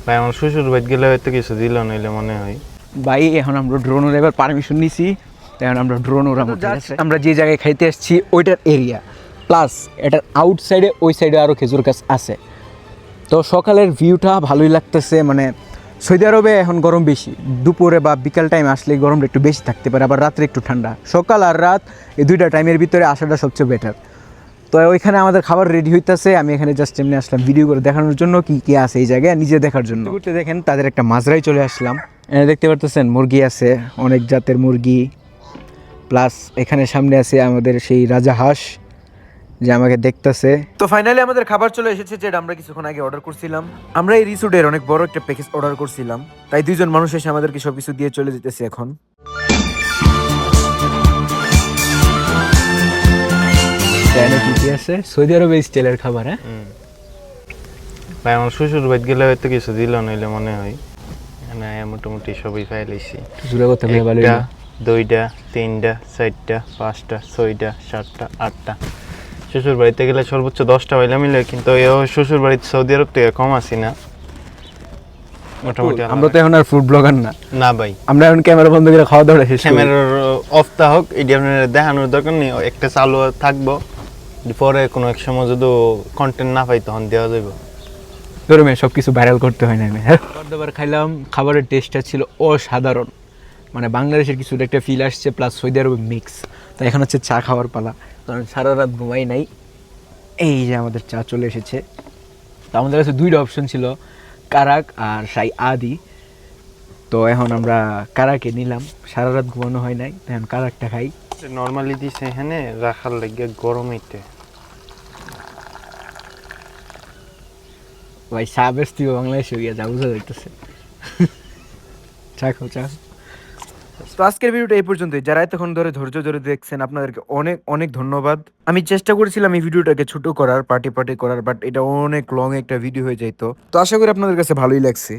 ভাই আমার শ্বশুর বাড়ি গেলে হয়তো কিছু দিল নইলে মনে হয়। ভাই এখন আমরা ড্রোন এবার পারমিশন নিছি, এখন আমরা ড্রোন উড়াবো। আমরা যে জায়গায় খাইতে আসছি ওইটার এরিয়া প্লাস এটার আউটসাইডে ওই সাইডে আরও খেজুর গাছ আছে। তো সকালের ভিউটা ভালোই লাগতেছে। মানে সৌদি আরবে এখন গরম বেশি, দুপুরে বা বিকাল টাইম আসলে গরমটা একটু বেশি থাকতে পারে, আবার রাত্রে একটু ঠান্ডা। সকাল আর রাত এই দুইটা টাইমের ভিতরে আসাটা সবচেয়ে বেটার। তো ওইখানে আমাদের খাবার রেডি হইতেছে, আমি এখানে জাস্ট এমনি আসলাম ভিডিও করে দেখানোর জন্য কি কি আছে এই জায়গায়, নিজে দেখার জন্য। ঘুরতে দেখেন তাদের একটা মাজরায় চলে আসলাম। দেখতে পারতেছেন মুরগি আছে, অনেক জাতের মুরগি, প্লাস এখানে সামনে আছে আমাদের সেই রাজা হাঁস যে আমাকে দেখতেছে। তো ফাইনালি আমাদের খাবার চলে এসেছে, যেটা আমরা কিছুক্ষণ আগে অর্ডার করছিলাম। আমরা এই রিসোর্টের অনেক বড় একটা প্যাকেজ অর্ডার করছিলাম, তাই দুইজন মানুষ এসে আমাদেরকে সবকিছু দিয়ে চলে যেতেছে এখন। কি আছে সৌদি আরবে স্টাইলের খাবার। হ্যাঁ ভাই আমার শ্বশুর বাড়ি গেলে হয়তো কিছু দিল নইলে মনে হয়। না মোটামুটি সবই ফাইলাইছি। জুড়ে করতে ভালো। 2টা 3টা 4টা 5টা 6টা 7টা 8টা। শ্বশুর বাড়িতে গেলে সর্বোচ্চ 10টা হইলে মিলে, কিন্তু শ্বশুর বাড়িতে সৌদি আরব থেকে কম আছি না মোটামুটি। আমরা তো এখন আর ফুড ব্লগার না। না ভাই, আমরা এখন ক্যামেরা বন্ধ করে খাওয়া দাওয়া শেষ করি। ক্যামেরার অফটা হোক, এটি আপনার দেখানোর দরকার নেই, একটা চালু থাকবো, পরে কোনো এক সময় যদি কন্টেন্ট না পাই তখন দেওয়া যাবে। গরমে সব কিছু ভাইরাল করতে হয় না। খাবার দাবার খাইলাম, খাবারের টেস্টটা ছিল অসাধারণ। মানে বাংলাদেশের কিছু একটা ফিল আসছে, প্লাস সৌদি আরবে মিক্স। তো এখন হচ্ছে চা খাওয়ার পালা, কারণ সারা রাত ঘুমাই নাই। এই যে আমাদের চা চলে এসেছে। তো আমাদের কাছে দুইটা অপশন ছিল, কারাক আর সাই আদি। তো এখন আমরা কারাকে নিলাম, সারা রাত ঘুমানো হয় নাই, এখন কারাকটা খাই। নর্মালি দিছে এখানে রাখার লাগে গরমেতে। ভাই চা বেশি বাংলাদেশে গিয়ে যা বুঝা যাইতেছে। চা খাও, চা। তো আজকের ভিডিওটা এই পর্যন্তই। যারা এতক্ষণ ধরে ধৈর্য ধরে দেখছেন, আপনাদেরকে অনেক অনেক ধন্যবাদ। আমি চেষ্টা করেছিলাম এই ভিডিওটাকে ছোট করার, পার্টি করার, বাট এটা অনেক লং একটা ভিডিও হয়ে যাইতো। তো আশা করি আপনাদের কাছে ভালোই লাগছে।